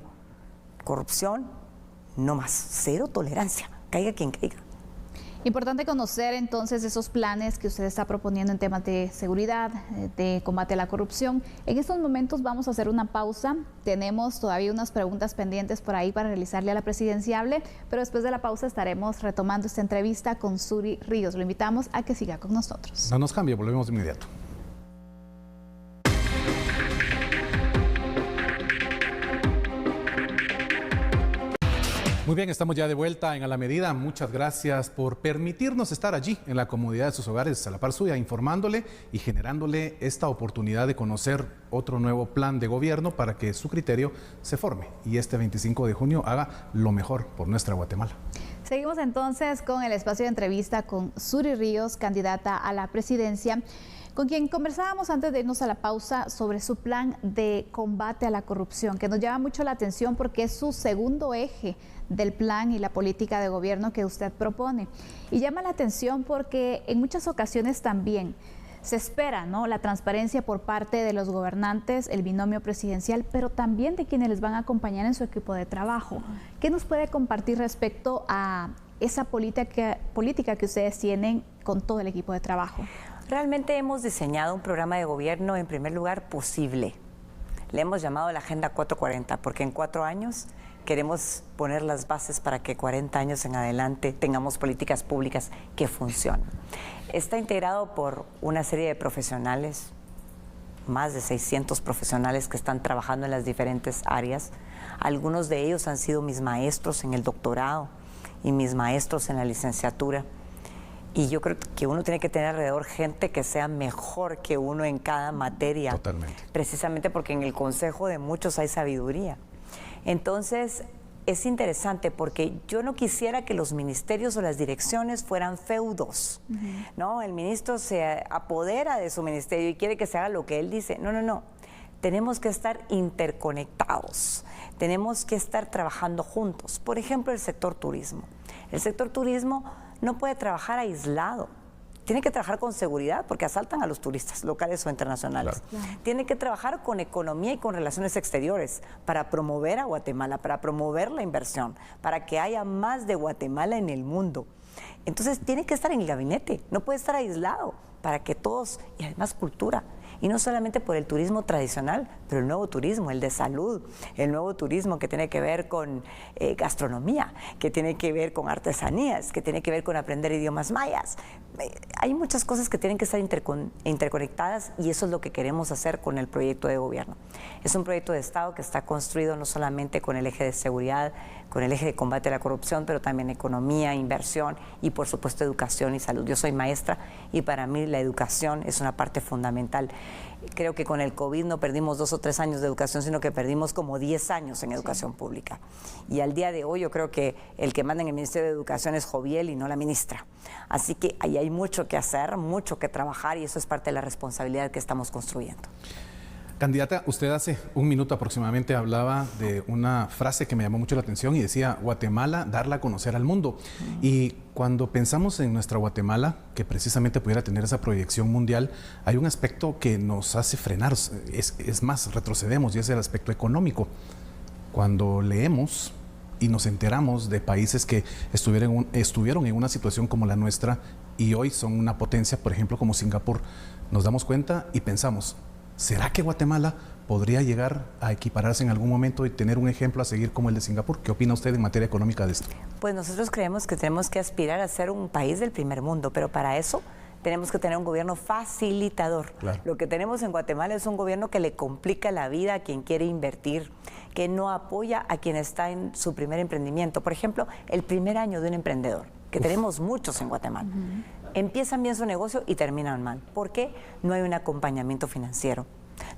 Corrupción, no más. Cero tolerancia. Caiga quien caiga. Importante conocer entonces esos planes que usted está proponiendo en temas de seguridad, de combate a la corrupción. En estos momentos vamos a hacer una pausa. Tenemos todavía unas preguntas pendientes por ahí para realizarle a la presidenciable, pero después de la pausa estaremos retomando esta entrevista con Suri Ríos. Lo invitamos a que siga con nosotros. No nos cambie, volvemos de inmediato. Muy bien, estamos ya de vuelta en A la Medida. Muchas gracias por permitirnos estar allí en la comodidad de sus hogares, a la par suya, informándole y generándole esta oportunidad de conocer otro nuevo plan de gobierno para que su criterio se forme y este 25 de junio haga lo mejor por nuestra Guatemala. Seguimos entonces con el espacio de entrevista con Suri Ríos, candidata a la presidencia, con quien conversábamos antes de irnos a la pausa sobre su plan de combate a la corrupción, que nos llama mucho la atención porque es su segundo eje del plan y la política de gobierno que usted propone. Y llama la atención porque en muchas ocasiones también se espera, ¿no?, la transparencia por parte de los gobernantes, el binomio presidencial, pero también de quienes les van a acompañar en su equipo de trabajo. ¿Qué nos puede compartir respecto a esa política que ustedes tienen con todo el equipo de trabajo? Realmente hemos diseñado un programa de gobierno, en primer lugar, posible. Le hemos llamado la Agenda 440, porque en 4 años queremos poner las bases para que 40 años en adelante tengamos políticas públicas que funcionen. Está integrado por una serie de profesionales, más de 600 profesionales que están trabajando en las diferentes áreas. Algunos de ellos han sido mis maestros en el doctorado y mis maestros en la licenciatura. Y yo creo que uno tiene que tener alrededor gente que sea mejor que uno en cada materia. Totalmente. Precisamente porque en el consejo de muchos hay sabiduría. Entonces, es interesante porque yo no quisiera que los ministerios o las direcciones fueran feudos, ¿no? El ministro se apodera de su ministerio y quiere que se haga lo que él dice. No, no, no. Tenemos que estar interconectados. Tenemos que estar trabajando juntos. Por ejemplo, el sector turismo. El sector turismo no puede trabajar aislado. Tiene que trabajar con seguridad porque asaltan a los turistas locales o internacionales. Claro. Tiene que trabajar con economía y con relaciones exteriores para promover a Guatemala, para promover la inversión, para que haya más de Guatemala en el mundo. Entonces tiene que estar en el gabinete, no puede estar aislado para que todos, y además cultura. Y no solamente por el turismo tradicional, pero el nuevo turismo, el de salud, el nuevo turismo que tiene que ver con gastronomía, que tiene que ver con artesanías, que tiene que ver con aprender idiomas mayas. Hay muchas cosas que tienen que estar interconectadas y eso es lo que queremos hacer con el proyecto de gobierno. Es un proyecto de Estado que está construido no solamente con el eje de seguridad, con el eje de combate a la corrupción, pero también economía, inversión y por supuesto educación y salud. Yo soy maestra y para mí la educación es una parte fundamental. Creo que con el COVID no perdimos 2 o 3 años de educación, sino que perdimos como 10 años en educación pública. Y al día de hoy yo creo que el que manda en el Ministerio de Educación es Joviel y no la ministra. Así que ahí hay mucho que hacer, mucho que trabajar y eso es parte de la responsabilidad que estamos construyendo. Candidata, usted hace 1 minuto aproximadamente hablaba de una frase que me llamó mucho la atención y decía, Guatemala, darla a conocer al mundo. Y cuando pensamos en nuestra Guatemala, que precisamente pudiera tener esa proyección mundial, hay un aspecto que nos hace frenar, es más, retrocedemos, y es el aspecto económico. Cuando leemos y nos enteramos de países que estuvieron en una situación como la nuestra y hoy son una potencia, por ejemplo, como Singapur, nos damos cuenta y pensamos, ¿será que Guatemala podría llegar a equipararse en algún momento y tener un ejemplo a seguir como el de Singapur? ¿Qué opina usted en materia económica de esto? Pues nosotros creemos que tenemos que aspirar a ser un país del primer mundo, pero para eso tenemos que tener un gobierno facilitador. Claro. Lo que tenemos en Guatemala es un gobierno que le complica la vida a quien quiere invertir, que no apoya a quien está en su primer emprendimiento. Por ejemplo, el primer año de un emprendedor, que tenemos muchos en Guatemala. Empiezan bien su negocio y terminan mal. ¿Por qué? No hay un acompañamiento financiero,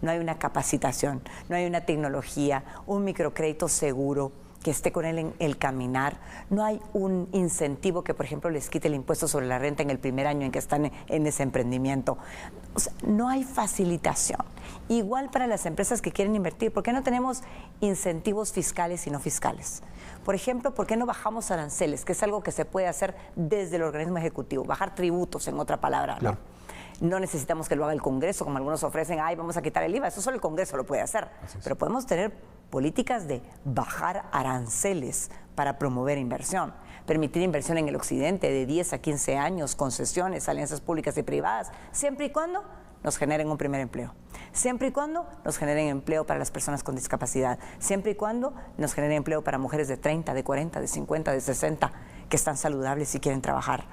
no hay una capacitación, no hay una tecnología, un microcrédito seguro que esté con él en el caminar, no hay un incentivo que, por ejemplo, les quite el impuesto sobre la renta en el primer año en que están en ese emprendimiento. O sea, no hay facilitación. Igual para las empresas que quieren invertir, ¿por qué no tenemos incentivos fiscales y no fiscales? Por ejemplo, ¿por qué no bajamos aranceles? Que es algo que se puede hacer desde el organismo ejecutivo, bajar tributos, en otra palabra, ¿no? Claro. No necesitamos que lo haga el Congreso, como algunos ofrecen, ay, vamos a quitar el IVA, eso solo el Congreso lo puede hacer. Pero podemos tener políticas de bajar aranceles para promover inversión, permitir inversión en el occidente de 10 a 15 años, concesiones, alianzas públicas y privadas, siempre y cuando nos generen un primer empleo, siempre y cuando nos generen empleo para las personas con discapacidad, siempre y cuando nos generen empleo para mujeres de 30, de 40, de 50, de 60, que están saludables y quieren trabajar.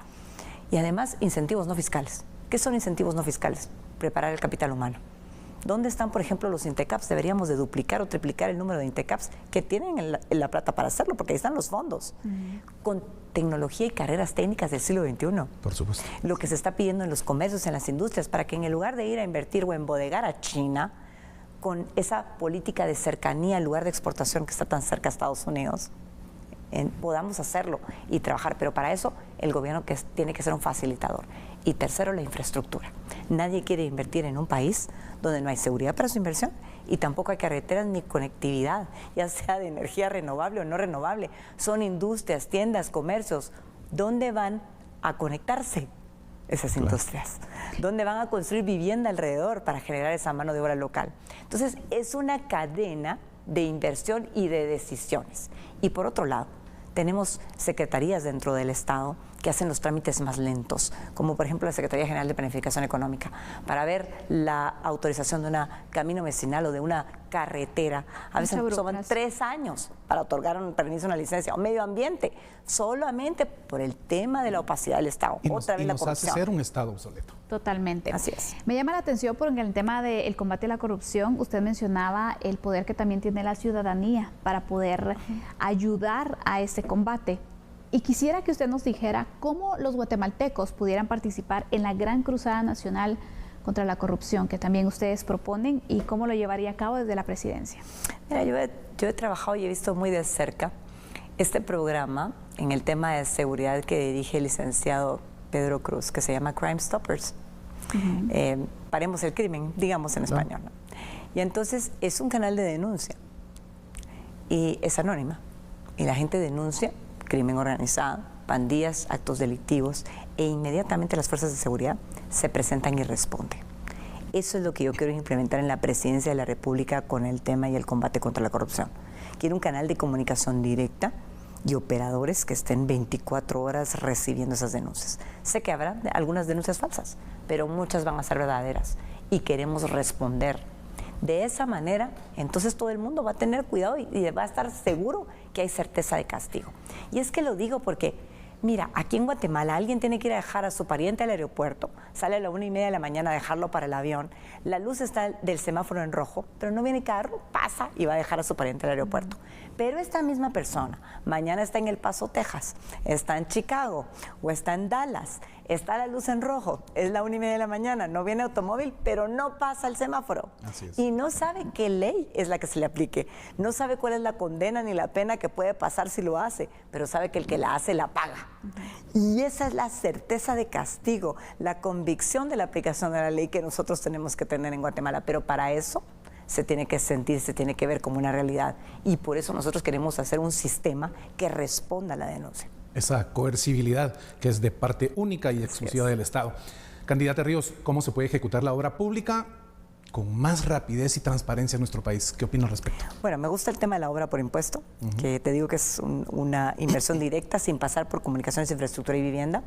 Y además, incentivos no fiscales. ¿Qué son incentivos no fiscales? Preparar el capital humano. ¿Dónde están, por ejemplo, los INTECAPs? Deberíamos de duplicar o triplicar el número de INTECAPs que tienen la plata para hacerlo, porque ahí están los fondos. Con tecnología y carreras técnicas del siglo XXI. Por supuesto. Lo que se está pidiendo en los comercios, en las industrias, para que en el lugar de ir a invertir o embodegar a China, con esa política de cercanía al lugar de exportación que está tan cerca a Estados Unidos, podamos hacerlo y trabajar. Pero para eso el gobierno tiene que ser un facilitador. Y tercero, la infraestructura. Nadie quiere invertir en un país donde no hay seguridad para su inversión y tampoco hay carreteras ni conectividad, ya sea de energía renovable o no renovable. Son industrias, tiendas, comercios. ¿Dónde van a conectarse esas industrias? ¿Dónde van a construir vivienda alrededor para generar esa mano de obra local? Entonces, es una cadena de inversión y de decisiones. Y por otro lado, tenemos secretarías dentro del Estado que hacen los trámites más lentos, como por ejemplo la Secretaría General de Planificación Económica, para ver la autorización de un camino vecinal o de una carretera. A veces toman 3 años para otorgar un permiso, una licencia, o medio ambiente, solamente por el tema de la opacidad del Estado. Otra vez la corrupción. Nos hace ser un Estado obsoleto. Totalmente. Así es. Me llama la atención porque en el tema del combate a la corrupción, usted mencionaba el poder que también tiene la ciudadanía para poder ayudar a ese combate. Y quisiera que usted nos dijera cómo los guatemaltecos pudieran participar en la gran cruzada nacional contra la corrupción que también ustedes proponen y cómo lo llevaría a cabo desde la presidencia. Mira, yo he trabajado y he visto muy de cerca este programa en el tema de seguridad que dirige el licenciado Pedro Cruz, que se llama Crime Stoppers. Paremos el crimen, digamos en español, ¿no? Y entonces es un canal de denuncia y es anónima. Y la gente denuncia crimen organizado, pandillas, actos delictivos, e inmediatamente las fuerzas de seguridad se presentan y responden. Eso es lo que yo quiero implementar en la presidencia de la República con el tema y el combate contra la corrupción. Quiero un canal de comunicación directa y operadores que estén 24 horas recibiendo esas denuncias. Sé que habrá algunas denuncias falsas, pero muchas van a ser verdaderas y queremos responder. De esa manera, entonces todo el mundo va a tener cuidado y va a estar seguro que hay certeza de castigo. Y es que lo digo porque, mira, aquí en Guatemala alguien tiene que ir a dejar a su pariente al aeropuerto, sale a la 1:30 de la mañana a dejarlo para el avión, la luz está del semáforo en rojo, pero no viene carro, pasa y va a dejar a su pariente al aeropuerto. Pero esta misma persona mañana está en El Paso, Texas, está en Chicago o está en Dallas, está la luz en rojo, es la 1:30 de la mañana, no viene automóvil, pero no pasa el semáforo. Así es. Y no sabe qué ley es la que se le aplique, no sabe cuál es la condena ni la pena que puede pasar si lo hace, pero sabe que el que la hace la paga. Y esa es la certeza de castigo, la convicción de la aplicación de la ley que nosotros tenemos que tener en Guatemala, pero para eso se tiene que sentir, se tiene que ver como una realidad, y por eso nosotros queremos hacer un sistema que responda a la denuncia. Esa coercibilidad que es de parte única y exclusiva del Estado. Candidata Ríos, ¿cómo se puede ejecutar la obra pública con más rapidez y transparencia en nuestro país? ¿Qué opina al respecto? Bueno, me gusta el tema de la obra por impuesto, que te digo que es una inversión directa sin pasar por comunicaciones, infraestructura y vivienda.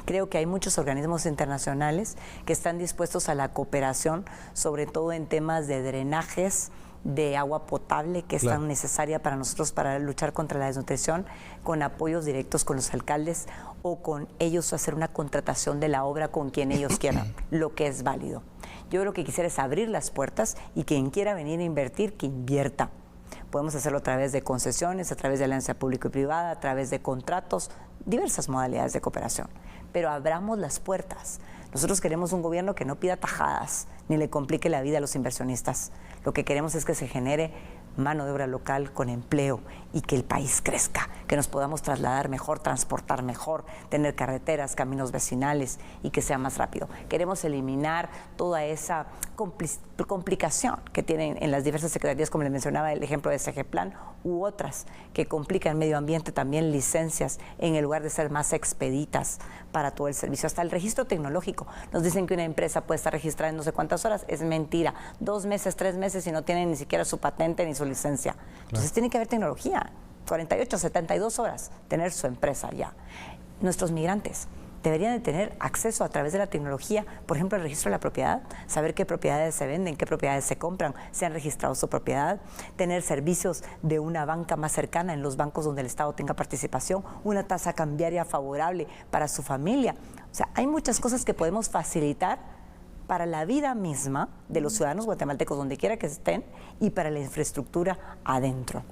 Creo que hay muchos organismos internacionales que están dispuestos a la cooperación, sobre todo en temas de drenajes, de agua potable, que es tan necesaria para nosotros para luchar contra la desnutrición, con apoyos directos con los alcaldes o con ellos hacer una contratación de la obra con quien ellos quieran, lo que es válido. Yo lo que quisiera es abrir las puertas y quien quiera venir a invertir, que invierta. Podemos hacerlo a través de concesiones, a través de alianza público y privada, a través de contratos, diversas modalidades de cooperación. Pero abramos las puertas. Nosotros queremos un gobierno que no pida tajadas ni le complique la vida a los inversionistas. Lo que queremos es que se genere mano de obra local con empleo y que el país crezca, que nos podamos trasladar mejor, transportar mejor, tener carreteras, caminos vecinales y que sea más rápido. Queremos eliminar toda esa complicación que tienen en las diversas secretarías, como les mencionaba el ejemplo de SGPlan, u otras que complican el medio ambiente, también licencias, en el lugar de ser más expeditas para todo el servicio. Hasta el registro tecnológico. Nos dicen que una empresa puede estar registrada en no sé cuántas horas. Es mentira. 2 meses, 3 meses y no tienen ni siquiera su patente ni su licencia. Entonces tiene que haber tecnología. 48, 72 horas tener su empresa ya. Nuestros migrantes deberían de tener acceso a través de la tecnología, por ejemplo, el registro de la propiedad, saber qué propiedades se venden, qué propiedades se compran, si han registrado su propiedad, tener servicios de una banca más cercana en los bancos donde el Estado tenga participación, una tasa cambiaria favorable para su familia. O sea, hay muchas cosas que podemos facilitar para la vida misma de los ciudadanos guatemaltecos, donde quiera que estén, y para la infraestructura adentro.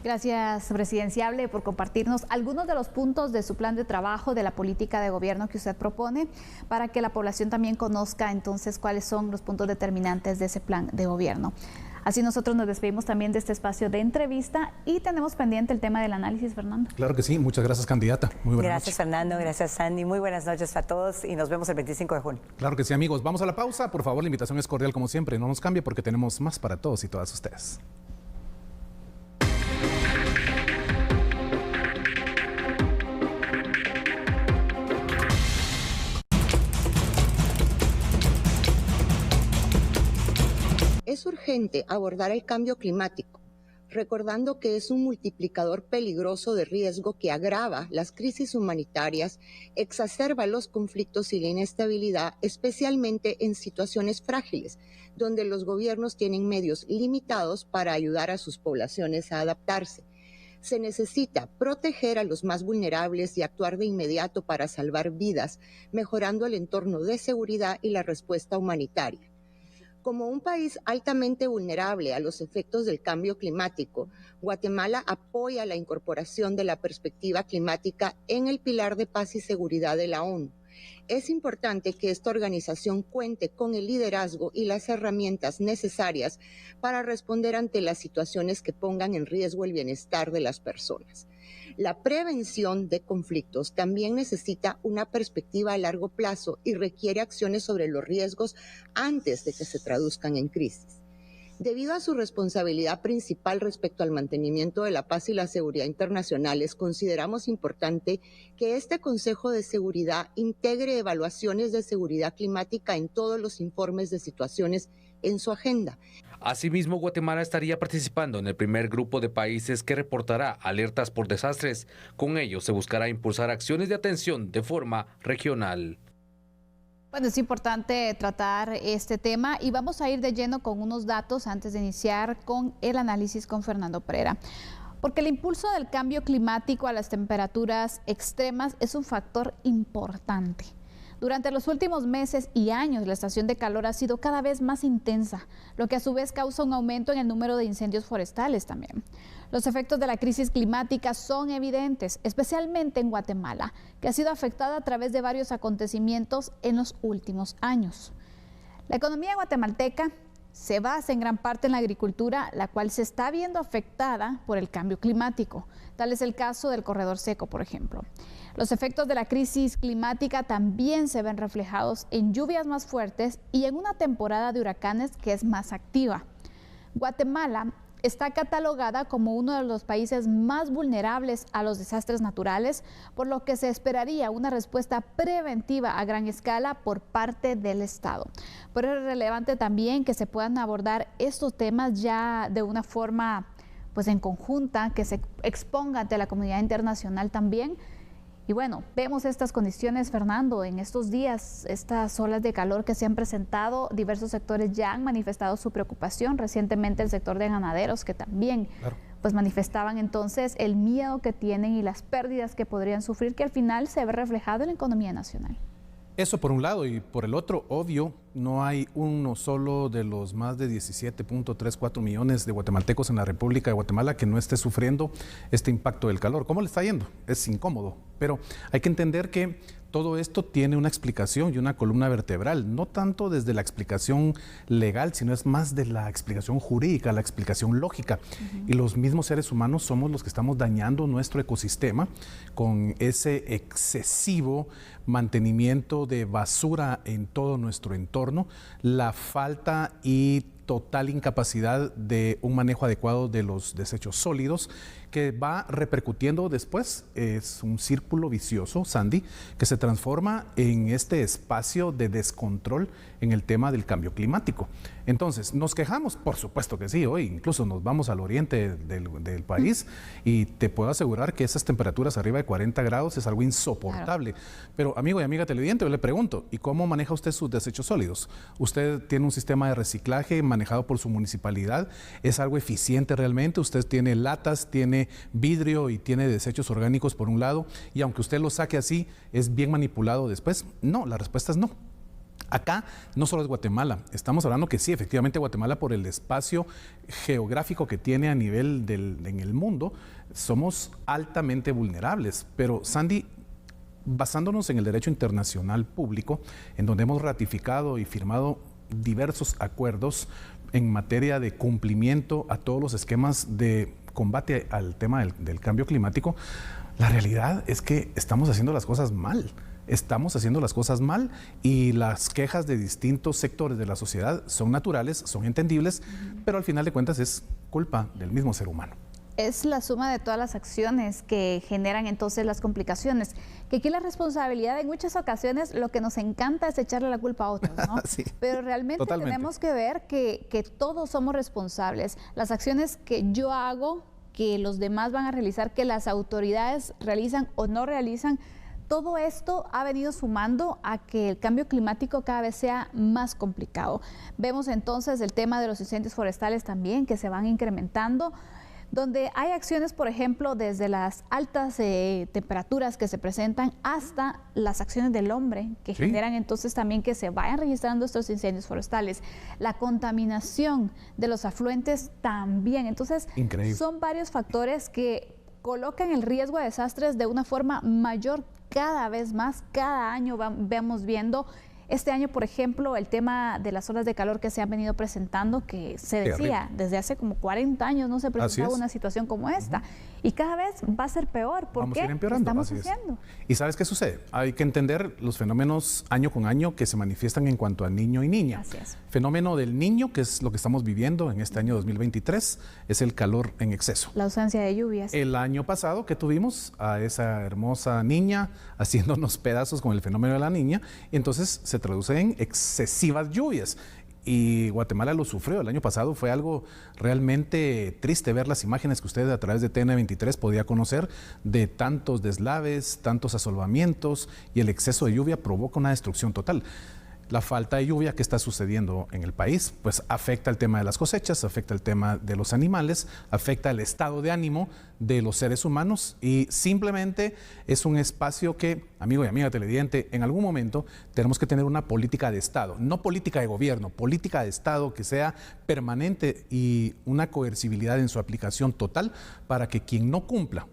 Gracias, presidenciable, por compartirnos algunos de los puntos de su plan de trabajo, de la política de gobierno que usted propone, para que la población también conozca entonces cuáles son los puntos determinantes de ese plan de gobierno. Así nosotros nos despedimos también de este espacio de entrevista y tenemos pendiente el tema del análisis, Fernando. Claro que sí, muchas gracias, candidata. Muy buenas noches. Gracias, Fernando, gracias, Sandy. Muy buenas noches a todos y nos vemos el 25 de junio. Claro que sí, amigos. Vamos a la pausa. Por favor, la invitación es cordial como siempre. No nos cambie porque tenemos más para todos y todas ustedes. Es urgente abordar el cambio climático, recordando que es un multiplicador peligroso de riesgo que agrava las crisis humanitarias, exacerba los conflictos y la inestabilidad, especialmente en situaciones frágiles, donde los gobiernos tienen medios limitados para ayudar a sus poblaciones a adaptarse. Se necesita proteger a los más vulnerables y actuar de inmediato para salvar vidas, mejorando el entorno de seguridad y la respuesta humanitaria. Como un país altamente vulnerable a los efectos del cambio climático, Guatemala apoya la incorporación de la perspectiva climática en el pilar de paz y seguridad de la ONU. Es importante que esta organización cuente con el liderazgo y las herramientas necesarias para responder ante las situaciones que pongan en riesgo el bienestar de las personas. La prevención de conflictos también necesita una perspectiva a largo plazo y requiere acciones sobre los riesgos antes de que se traduzcan en crisis. Debido a su responsabilidad principal respecto al mantenimiento de la paz y la seguridad internacionales, consideramos importante que este Consejo de Seguridad integre evaluaciones de seguridad climática en todos los informes de situaciones en su agenda. Asimismo, Guatemala estaría participando en el primer grupo de países que reportará alertas por desastres. Con ello se buscará impulsar acciones de atención de forma regional. Bueno, es importante tratar este tema y vamos a ir de lleno con unos datos antes de iniciar con el análisis con Fernando Pereira. Porque el impulso del cambio climático a las temperaturas extremas es un factor importante. Durante los últimos meses y años, la estación de calor ha sido cada vez más intensa, lo que a su vez causa un aumento en el número de incendios forestales también. Los efectos de la crisis climática son evidentes, especialmente en Guatemala, que ha sido afectada a través de varios acontecimientos en los últimos años. La economía guatemalteca se basa en gran parte en la agricultura, la cual se está viendo afectada por el cambio climático. Tal es el caso del corredor seco, por ejemplo. Los efectos de la crisis climática también se ven reflejados en lluvias más fuertes y en una temporada de huracanes que es más activa. Guatemala está catalogada como uno de los países más vulnerables a los desastres naturales, por lo que se esperaría una respuesta preventiva a gran escala por parte del Estado. Pero es relevante también que se puedan abordar estos temas ya de una forma pues en conjunta, que se exponga ante la comunidad internacional también. Y bueno, vemos estas condiciones, Fernando, en estos días, estas olas de calor que se han presentado, diversos sectores ya han manifestado su preocupación, recientemente el sector de ganaderos que también pues manifestaban entonces el miedo que tienen y las pérdidas que podrían sufrir, que al final se ve reflejado en la economía nacional. Eso por un lado, y por el otro, obvio, no hay uno solo de los más de 17.34 millones de guatemaltecos en la República de Guatemala que no esté sufriendo este impacto del calor. ¿Cómo le está yendo? Es incómodo, pero hay que entender que todo esto tiene una explicación y una columna vertebral, no tanto desde la explicación legal, sino es más de la explicación jurídica, la explicación lógica. Y los mismos seres humanos somos los que estamos dañando nuestro ecosistema con ese excesivo mantenimiento de basura en todo nuestro entorno, la falta y total incapacidad de un manejo adecuado de los desechos sólidos que va repercutiendo después. Es un círculo vicioso, Sandy, que se transforma en este espacio de descontrol en el tema del cambio climático. Entonces, ¿nos quejamos? Por supuesto que sí. Hoy incluso nos vamos al oriente del país y te puedo asegurar que esas temperaturas arriba de 40 grados es algo insoportable. Claro. Pero amigo y amiga televidente, yo le pregunto, ¿y cómo maneja usted sus desechos sólidos? ¿Usted tiene un sistema de reciclaje manejado por su municipalidad? ¿Es algo eficiente realmente? ¿Usted tiene latas, tiene vidrio y tiene desechos orgánicos por un lado? Y aunque usted lo saque así, ¿es bien manipulado después? No, la respuesta es no. Acá no solo es Guatemala, estamos hablando que sí, efectivamente Guatemala por el espacio geográfico que tiene a nivel en el mundo, somos altamente vulnerables. Pero Sandy, basándonos en el derecho internacional público, en donde hemos ratificado y firmado diversos acuerdos en materia de cumplimiento a todos los esquemas de combate al tema del cambio climático, la realidad es que estamos haciendo las cosas mal. Estamos haciendo las cosas mal y las quejas de distintos sectores de la sociedad son naturales, son entendibles, pero al final de cuentas es culpa del mismo ser humano. es la suma de todas las acciones que generan entonces las complicaciones. Que aquí la responsabilidad en muchas ocasiones lo que nos encanta es echarle la culpa a otros, ¿no? Sí, pero realmente totalmente. tenemos que ver que todos somos responsables. Las acciones que yo hago, que los demás van a realizar, que las autoridades realizan o no realizan, todo esto ha venido sumando a que el cambio climático cada vez sea más complicado. Vemos entonces el tema de los incendios forestales también que se van incrementando, donde hay acciones, por ejemplo, desde las altas temperaturas que se presentan hasta las acciones del hombre que generan entonces también que se vayan registrando estos incendios forestales. La contaminación de los afluentes también. Entonces, son varios factores que colocan el riesgo de desastres de una forma mayor cada vez más. Cada año vamos viendo. Este año, por ejemplo, el tema de las olas de calor que se han venido presentando, que se decía desde hace como 40 años no se presentaba una situación como esta. Y cada vez va a ser peor. ¿Por qué? Estamos haciendo. ¿Y sabes qué sucede? Hay que entender los fenómenos año con año que se manifiestan en cuanto a niño y niña. Así es. Fenómeno del niño, que es lo que estamos viviendo en este año 2023, es el calor en exceso. La ausencia de lluvias. El año pasado que tuvimos a esa hermosa niña haciéndonos pedazos con el fenómeno de la niña, y entonces se traduce en excesivas lluvias. Y Guatemala lo sufrió. El año pasado fue algo realmente triste ver las imágenes que usted a través de TN23 podía conocer de tantos deslaves, tantos asolvamientos, y el exceso de lluvia provoca una destrucción total. La falta de lluvia que está sucediendo en el país, pues afecta el tema de las cosechas, afecta el tema de los animales, afecta el estado de ánimo de los seres humanos, y simplemente es un espacio que, amigo y amiga televidente, en algún momento tenemos que tener una política de Estado, no política de gobierno, política de Estado que sea permanente y una coercibilidad en su aplicación total para que quien no cumpla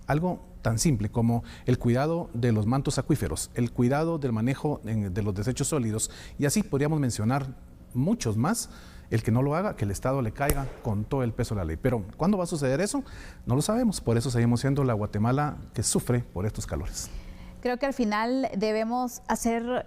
algo tan simple como el cuidado de los mantos acuíferos, el cuidado del manejo de los desechos sólidos, y así podríamos mencionar muchos más, el que no lo haga, que el Estado le caiga con todo el peso de la ley. Pero ¿cuándo va a suceder eso? No lo sabemos, por eso seguimos siendo la Guatemala que sufre por estos calores. Creo que al final debemos hacer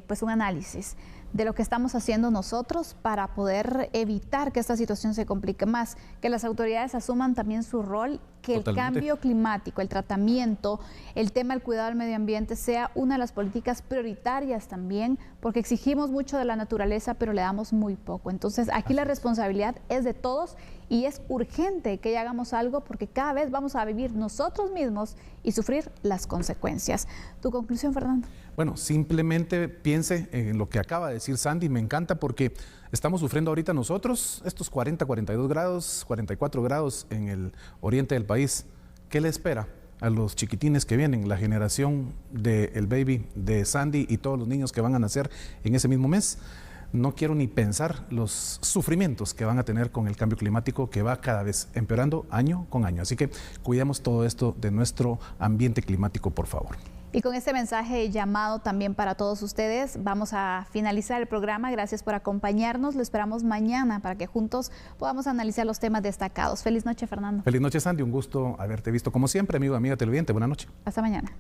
pues un análisis de lo que estamos haciendo nosotros para poder evitar que esta situación se complique más, que las autoridades asuman también su rol, que el cambio climático, el tratamiento, el tema del cuidado del medio ambiente sea una de las políticas prioritarias también, porque exigimos mucho de la naturaleza, pero le damos muy poco. Entonces, aquí la responsabilidad es de todos y es urgente que ya hagamos algo, porque cada vez vamos a vivir nosotros mismos y sufrir las consecuencias. ¿Tu conclusión, Fernando? Bueno, simplemente piense en lo que acaba de decir Sandy. Me encanta porque estamos sufriendo ahorita nosotros estos 40, 42 grados, 44 grados en el oriente del país. ¿Qué le espera a los chiquitines que vienen, la generación del baby de Sandy y todos los niños que van a nacer en ese mismo mes? No quiero ni pensar los sufrimientos que van a tener con el cambio climático, que va cada vez empeorando año con año. Así que cuidemos todo esto de nuestro ambiente climático, por favor. Y con este mensaje llamado también para todos ustedes, vamos a finalizar el programa. Gracias por acompañarnos. Lo esperamos mañana para que juntos podamos analizar los temas destacados. Feliz noche, Fernando. Feliz noche, Sandy. Un gusto haberte visto como siempre, amigo, amiga televidente. Buenas noches. Hasta mañana.